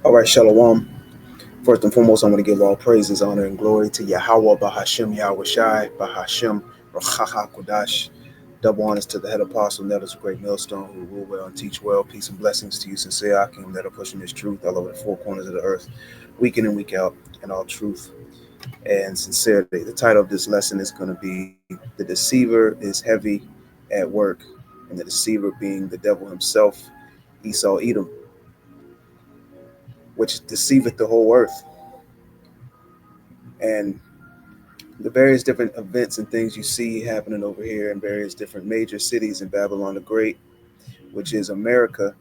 All right, Shalom. First and foremost, I want to give all praises, honor, and glory to Yahweh, Bahashem, Yahweh Shai, Bahashem, Rachaha Kodash. Double honors to the head apostle, Nettles, a great millstone, who rule well and teach well. Peace and blessings to you, sincere Akim, that are pushing this truth all over the four corners of the earth, week in and week out, in all truth and sincerity. The title of this lesson is going to be The Deceiver is Heavy at Work, and the deceiver being the devil himself, Esau Edom, which deceiveth the whole earth. And the various different events and things you see happening over here in various different major cities in Babylon the Great, which is America,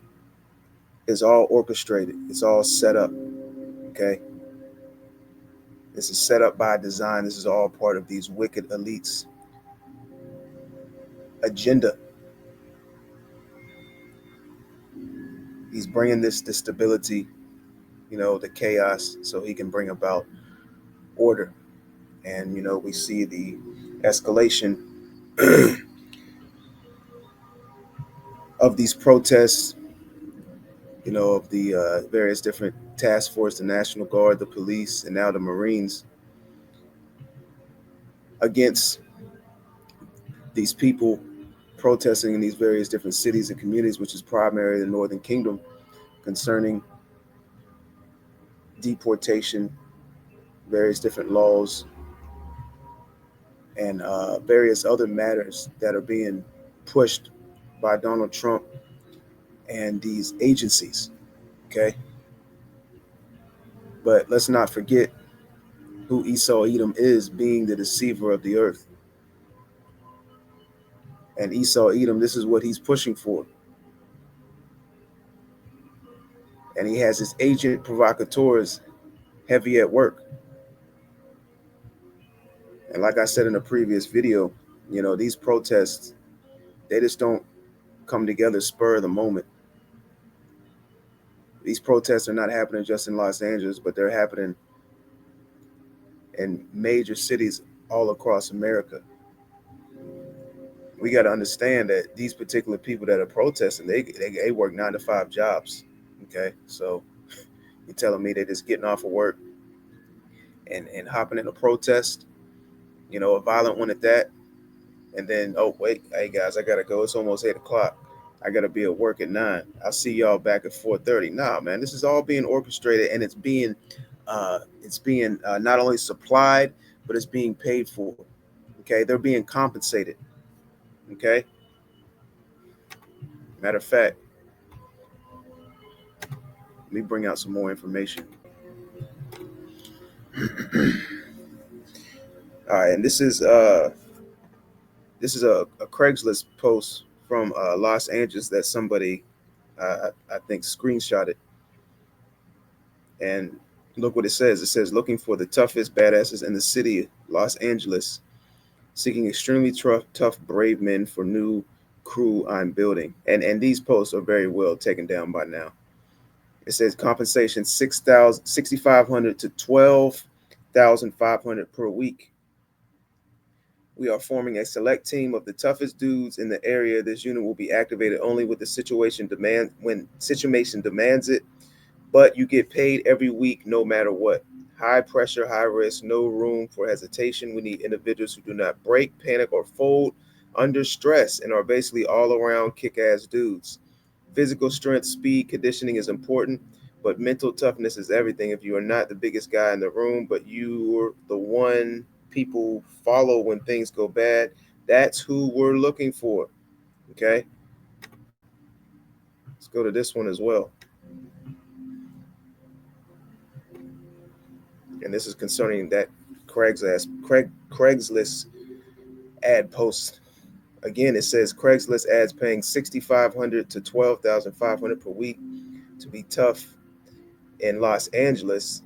is all orchestrated. It's all set up. Okay. This is set up by design. This is all part of these wicked elites' agenda. He's bringing this stability, the chaos, so he can bring about order. And we see the escalation of these protests, of the various different task force, the National Guard, the police, and now the Marines against these people protesting in these various different cities and communities, which is primarily the Northern Kingdom, concerning deportation, various different laws, and various other matters that are being pushed by Donald Trump and these agencies. Okay. But let's not forget who Esau Edom is, being the deceiver of the earth. And Esau Edom, this is what he's pushing for. And he has his agent provocateurs heavy at work. And like I said in a previous video, these protests, they just don't come together spur of the moment. These protests are not happening just in Los Angeles, but they're happening in major cities all across America. We got to understand that these particular people that are protesting, they work 9 to 5 jobs. Okay, so you're telling me they're just getting off of work and hopping in a protest, a violent one at that, and then, oh wait, hey guys, I gotta go. It's almost 8 o'clock. I gotta be at work at 9. I'll see y'all back at 4:30. Nah, man, this is all being orchestrated, and it's being not only supplied, but it's being paid for. Okay, they're being compensated. Okay, matter of fact, let me bring out some more information. All right, and this is a Craigslist post from Los Angeles that somebody I think screenshotted. And look what it says. It says, looking for the toughest badasses in the city, Los Angeles, seeking extremely tough, brave men for new crew I'm building. And these posts are very well taken down by now. It says compensation 6,500 to 12,500 per week. We are forming a select team of the toughest dudes in the area. This unit will be activated only with the when situation demands it, but you get paid every week no matter what. High pressure, high risk, no room for hesitation. We need individuals who do not break, panic, or fold under stress and are basically all around kick ass dudes. Physical strength, speed, conditioning is important, but mental toughness is everything. If you are not the biggest guy in the room, but you're the one people follow when things go bad, that's who we're looking for. Okay? Let's go to this one as well. And this is concerning that Craigslist ad post. Again, it says Craigslist ads paying 6,500 to 12,500 per week to be tough in Los Angeles.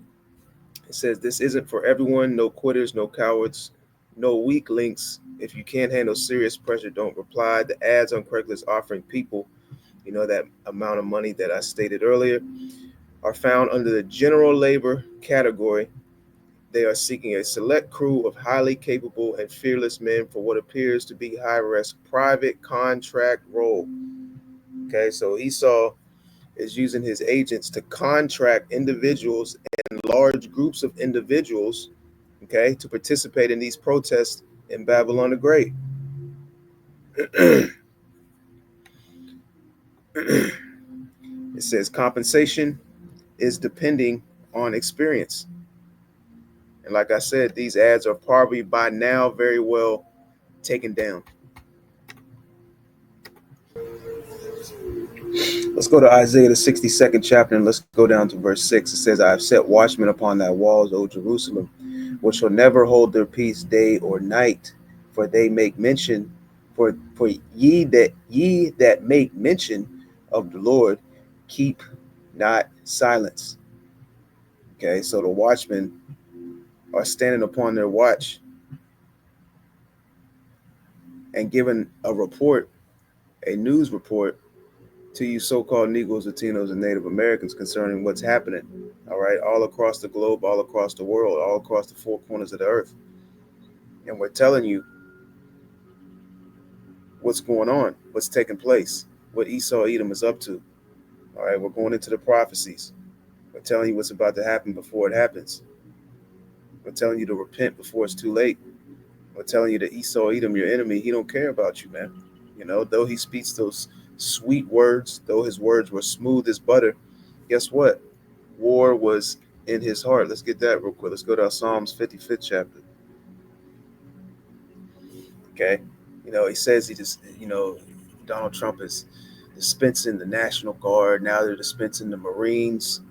It says this isn't for everyone. No quitters, no cowards, no weak links. If you can't handle serious pressure, don't reply. The ads on Craigslist offering people, that amount of money that I stated earlier, are found under the general labor category. They are seeking a select crew of highly capable and fearless men for what appears to be high risk private contract role. Okay, so Esau is using his agents to contract individuals and large groups of individuals, okay, to participate in these protests in Babylon the Great. It says compensation is depending on experience. And like I said, these ads are probably by now very well taken down. Let's go to Isaiah, the 62nd chapter, and let's go down to verse 6. It says, I have set watchmen upon thy walls, O Jerusalem, which shall never hold their peace day or night, for they make mention, for ye that make mention of the Lord, keep not silence. Okay, so the watchmen are standing upon their watch and giving a report, a news report, to you so-called Negroes, Latinos, and Native Americans concerning what's happening, all right, all across the globe, all across the world, all across the four corners of the earth. And we're telling you what's going on, what's taking place, what Esau Edom is up to. All right, we're going into the prophecies. We're telling you what's about to happen before it happens. We're telling you to repent before it's too late. We're telling you that Esau Edom, your enemy, he don't care about you, man. You know, though he speaks those sweet words, though his words were smooth as butter, guess what? War was in his heart. Let's get that real quick. Let's go to our Psalms 55th chapter. Okay. You know, he says he just, Donald Trump is dispensing the National Guard. Now they're dispensing the Marines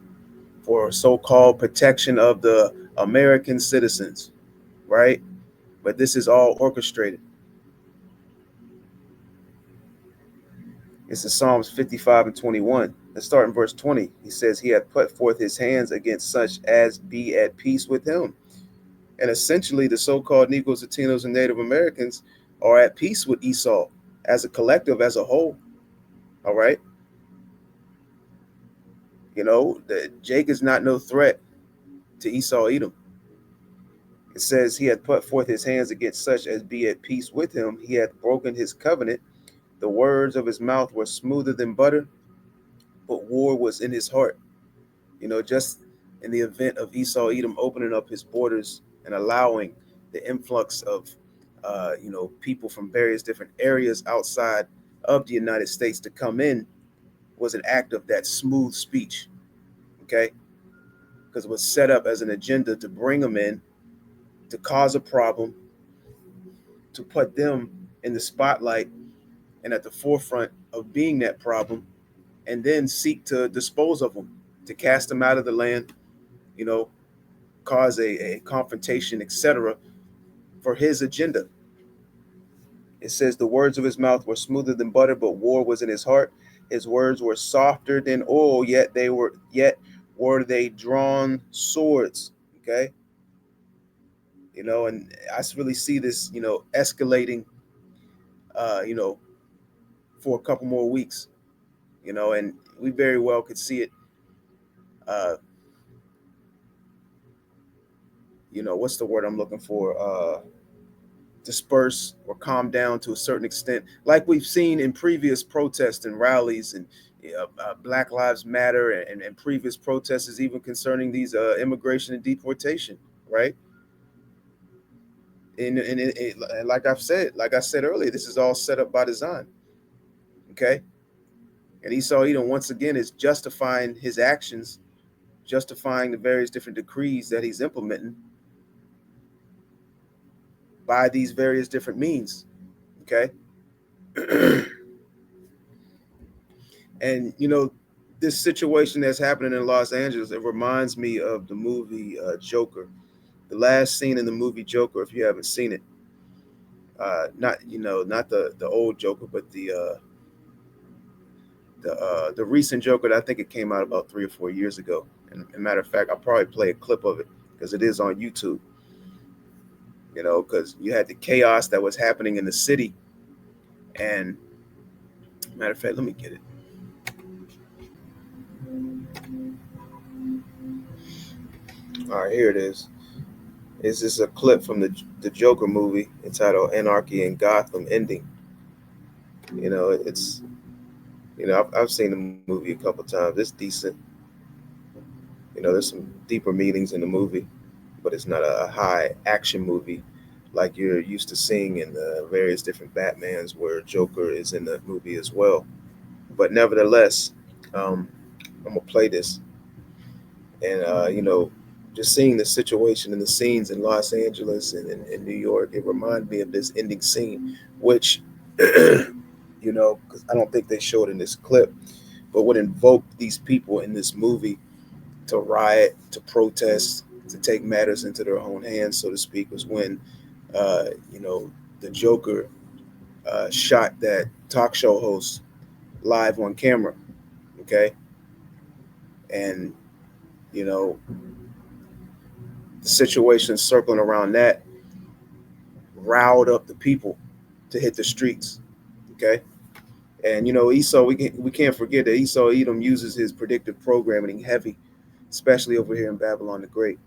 for so-called protection of the American citizens, right? But this is all orchestrated. It's in Psalms 55 and 21. Let's start in verse 20. He says, he hath put forth his hands against such as be at peace with him. And essentially, the so-called Negroes, Latinos, and Native Americans are at peace with Esau as a collective, as a whole. All right. You know, Jake is not no threat to Esau Edom. It says he hath put forth his hands against such as be at peace with him. He hath broken his covenant. The words of his mouth were smoother than butter, but war was in his heart. You know, just in the event of Esau Edom opening up his borders and allowing the influx of, people from various different areas outside of the United States to come in was an act of that smooth speech, okay? Because it was set up as an agenda to bring them in, to cause a problem, to put them in the spotlight and at the forefront of being that problem, and then seek to dispose of them, to cast them out of the land, you know, cause a confrontation, etc., for his agenda. It says the words of his mouth were smoother than butter, but war was in his heart. His words were softer than oil, yet were they drawn swords. Okay. And I really see this, escalating, uh, you know, for a couple more weeks, and we very well could see it, uh, what's the word I'm looking for? Disperse or calm down to a certain extent, like we've seen in previous protests and rallies and Black Lives Matter and previous protests, even concerning these immigration and deportation, right? And like I said earlier, this is all set up by design. Okay, and Esau Edom once again is justifying his actions, justifying the various different decrees that he's implementing by these various different means. Okay. And this situation that's happening in Los Angeles, it reminds me of the movie Joker. The last scene in the movie Joker, if you haven't seen it, not the old Joker, but the recent Joker. I think it came out about 3 or 4 years ago. And as a matter of fact, I'll probably play a clip of it because it is on YouTube. Because you had the chaos that was happening in the city, and matter of fact, let me get it. All right, here it is. Is this a clip from the Joker movie entitled "Anarchy in Gotham" ending? It's I've seen the movie a couple times. It's decent. There's some deeper meanings in the movie, but it's not a high action movie like you're used to seeing in the various different Batmans where Joker is in the movie as well. But nevertheless, um, I'm gonna play this, and just seeing the situation and the scenes in Los Angeles and in New York, it reminded me of this ending scene, which because I don't think they showed in this clip, but what invoked these people in this movie to riot, to protest, to take matters into their own hands, so to speak, was when, uh, you know, the Joker shot that talk show host live on camera. Okay, and you know the situation circling around that riled up the people to hit the streets. Okay, and Esau, we can't forget that Esau Edom uses his predictive programming heavy, especially over here in Babylon the Great.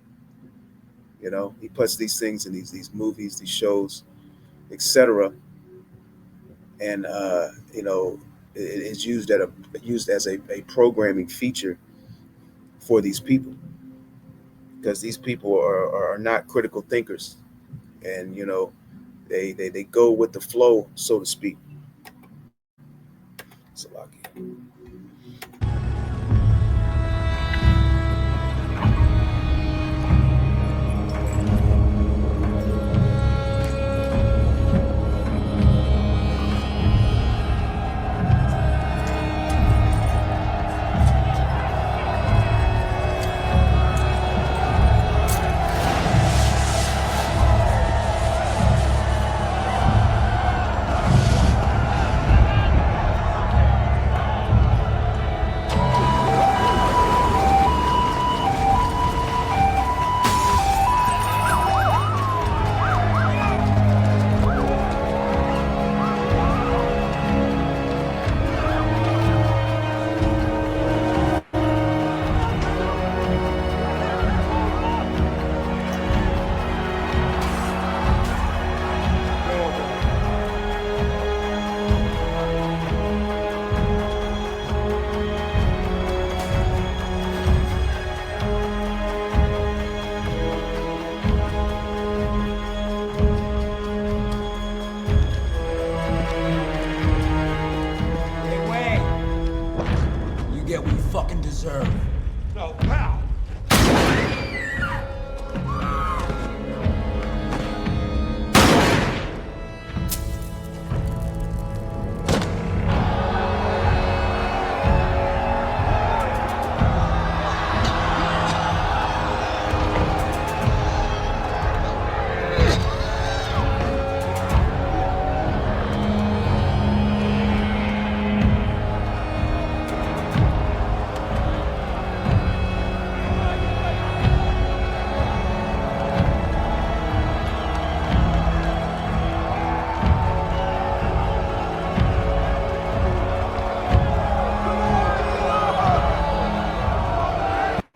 He puts these things in these movies, these shows, etc. And it's used as a programming feature for these people, because these people are not critical thinkers, and they go with the flow, so to speak. Salaki. Hey, Wayne, you get what you fucking deserve. No, pal!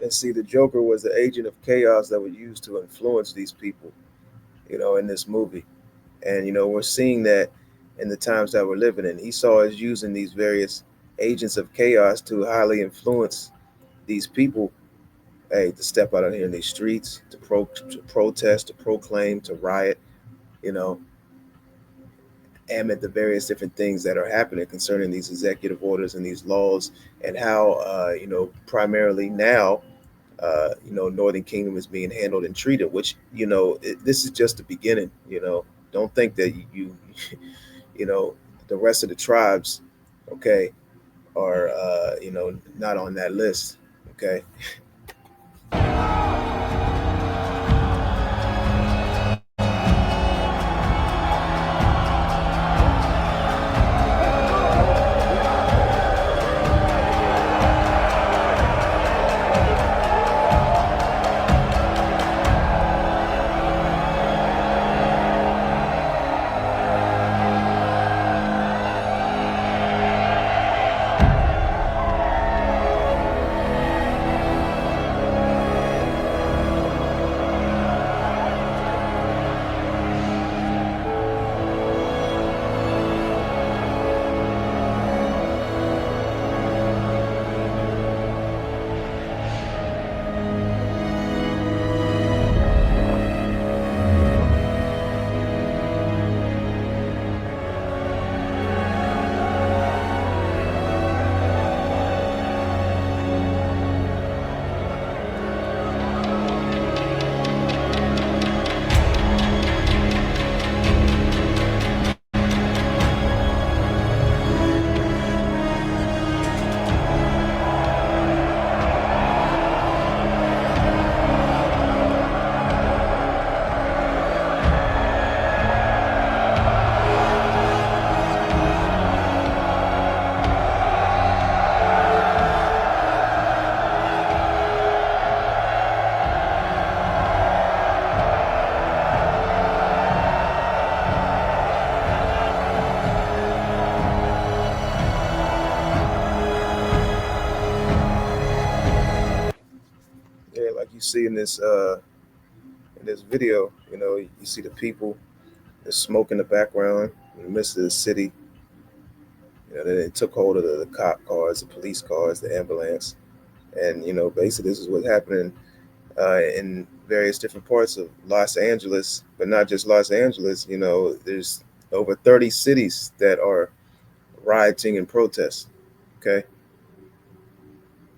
And see, the Joker was the agent of chaos that was used to influence these people, in this movie. And we're seeing that in the times that we're living in. Esau is using these various agents of chaos to highly influence these people, hey, to step out of here in these streets, to protest, to proclaim, to riot, you know, amid the various different things that are happening concerning these executive orders and these laws, and how primarily now Northern Kingdom is being handled and treated, which this is just the beginning. Don't think that you know the rest of the tribes, okay, are not on that list, okay. in this video, you see the people, there's smoke in the background in the midst of the city. Then they took hold of the cop cars, the police cars, the ambulance, and basically this is what's happening in various different parts of Los Angeles, but not just Los Angeles. There's over 30 cities that are rioting and protest. Okay,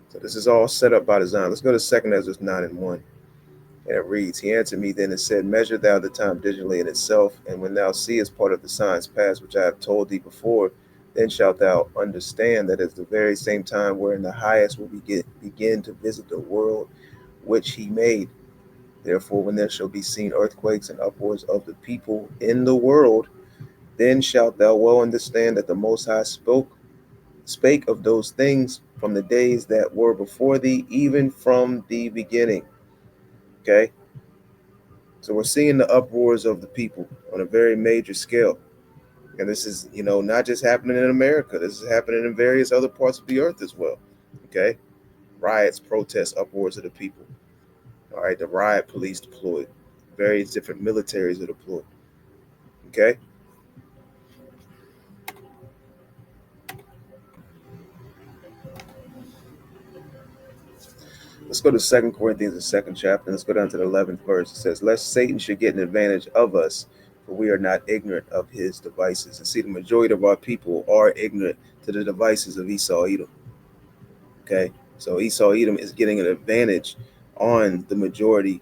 so this is all set up by design. Let's go to 2 Ezra 9:1. And it reads, He answered me then and said, Measure thou the time diligently in itself, and when thou seest part of the signs past which I have told thee before, then shalt thou understand that it's the very same time wherein the highest will begin to visit the world which he made. Therefore, when there shall be seen earthquakes and upwards of the people in the world, then shalt thou well understand that the Most High spake of those things from the days that were before thee, even from the beginning. Okay? So we're seeing the uproars of the people on a very major scale. And this is, not just happening in America. This is happening in various other parts of the earth as well. Okay? Riots, protests, uproars of the people. All right, the riot police deployed. Various different militaries are deployed. Okay? Let's go to 2 Corinthians, the second chapter. Let's go down to the 11th verse. It says, Lest Satan should get an advantage of us, for we are not ignorant of his devices. And see, the majority of our people are ignorant to the devices of Esau Edom. Okay? So Esau Edom is getting an advantage on the majority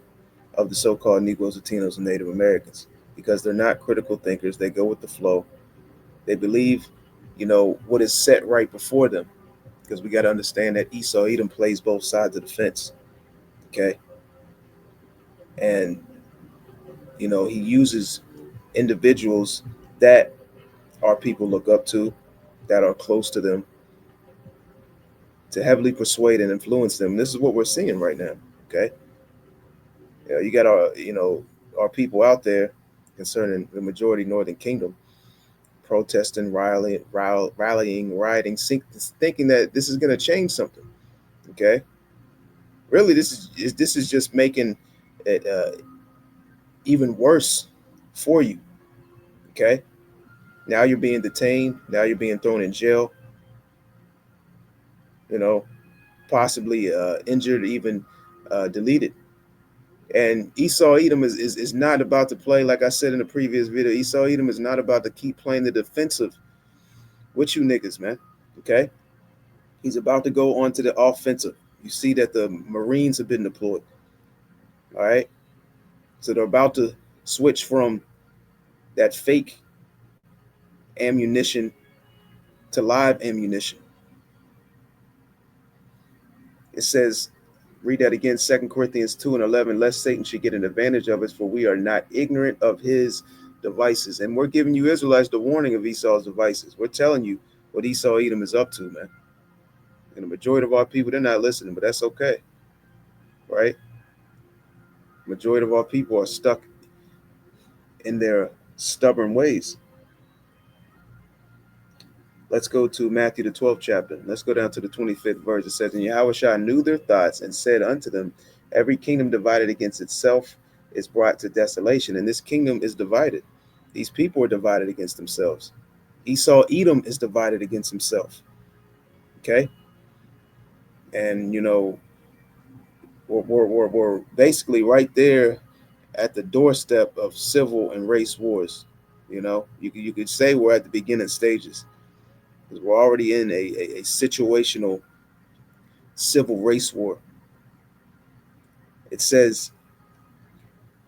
of the so-called Negroes, Latinos, and Native Americans because they're not critical thinkers. They go with the flow. They believe, what is set right before them. Because we got to understand that Esau Edom plays both sides of the fence. Okay. And, he uses individuals that our people look up to, that are close to them, to heavily persuade and influence them. This is what we're seeing right now. Okay. You got our people out there concerning the majority Northern Kingdom protesting, rallying, rioting, thinking that this is going to change something. Okay, really, this is just making it even worse for you. Okay, now you're being detained. Now you're being thrown in jail. Possibly injured, even deleted. And Esau Edom is not about to play, like I said in the previous video. Esau Edom is not about to keep playing the defensive with you niggas, man. Okay? He's about to go on to the offensive. You see that the Marines have been deployed. All right? So they're about to switch from that fake ammunition to live ammunition. It says, read that again, 2 Corinthians 2:11, lest Satan should get an advantage of us, for we are not ignorant of his devices. And we're giving you Israelites the warning of Esau's devices. We're telling you what Esau Edom is up to, man. And the majority of our people, they're not listening, but that's okay. Right? Majority of our people are stuck in their stubborn ways. Let's go to Matthew, the 12th chapter. Let's go down to the 25th verse. It says, And Yahushua knew their thoughts and said unto them, Every kingdom divided against itself is brought to desolation. And this kingdom is divided. These people are divided against themselves. Esau Edom is divided against himself. Okay? And, we're basically right there at the doorstep of civil and race wars. You could say we're at the beginning stages. Because we're already in a situational civil race war. It says,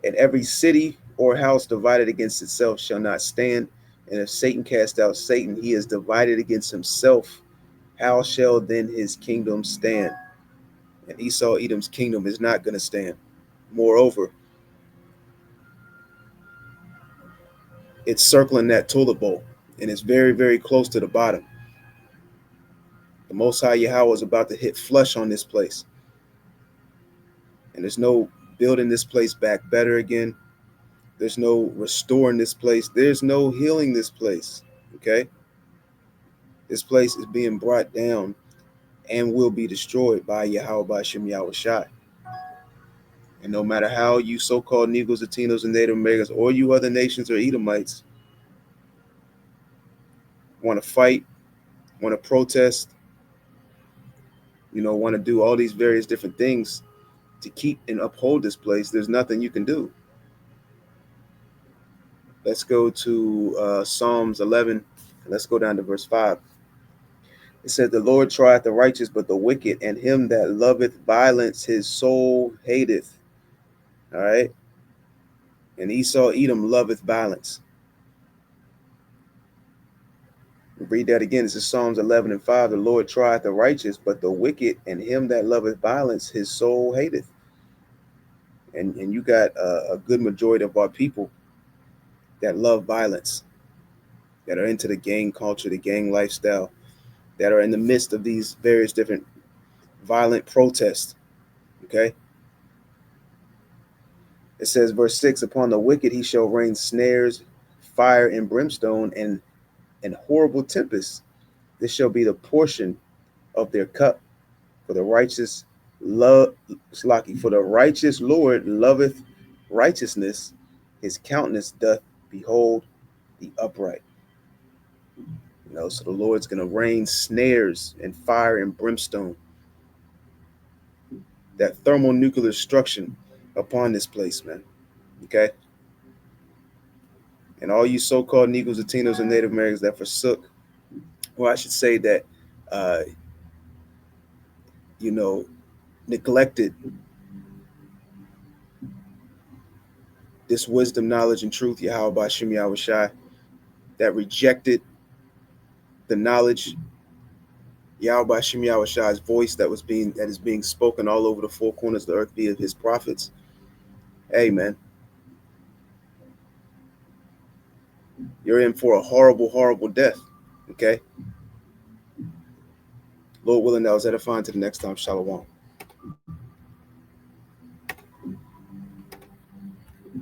And every city or house divided against itself shall not stand. And if Satan cast out Satan, he is divided against himself. How shall then his kingdom stand? And Esau Edom's kingdom is not going to stand. Moreover, it's circling that toilet bowl, and it's very, very close to the bottom. The Most High Yahweh is about to hit flush on this place. And there's no building this place back better again. There's no restoring this place. There's no healing this place. Okay? This place is being brought down and will be destroyed by Yahweh Ba'Shem Yahushai. And no matter how you so-called Negroes, Latinos, and Native Americans, or you other nations or Edomites want to fight, want to protest, want to do all these various different things to keep and uphold this place, there's nothing you can do. Let's go to Psalms 11, and let's go down to verse 5. It said, the Lord trieth the righteous, but the wicked, and him that loveth violence, his soul hateth. All right. And Esau, Edom, loveth violence. Read that again. This is Psalms 11 and 5. The Lord trieth the righteous, but the wicked, and him that loveth violence, his soul hateth. And you got a good majority of our people that love violence, that are into the gang culture, the gang lifestyle, that are in the midst of these various different violent protests. Okay. It says, verse 6, upon the wicked he shall rain snares, fire and brimstone, and horrible tempests. This shall be the portion of their cup. For the righteous for the righteous Lord loveth righteousness, his countenance doth behold the upright. So the Lord's going to rain snares and fire and brimstone, that thermonuclear destruction upon this place, man. Okay? And all you so-called Negroes, Latinos, and Native Americans that forsook, or I should say that, neglected this wisdom, knowledge, and truth, Yahweh Bashim Yahushai, that rejected the knowledge, Yahweh Bashim Yahushai's voice that is being spoken all over the four corners of the earth via his prophets. Hey, man, you're in for a horrible, horrible death. Okay? Lord willing, that was edifying. To the next time. Shalom.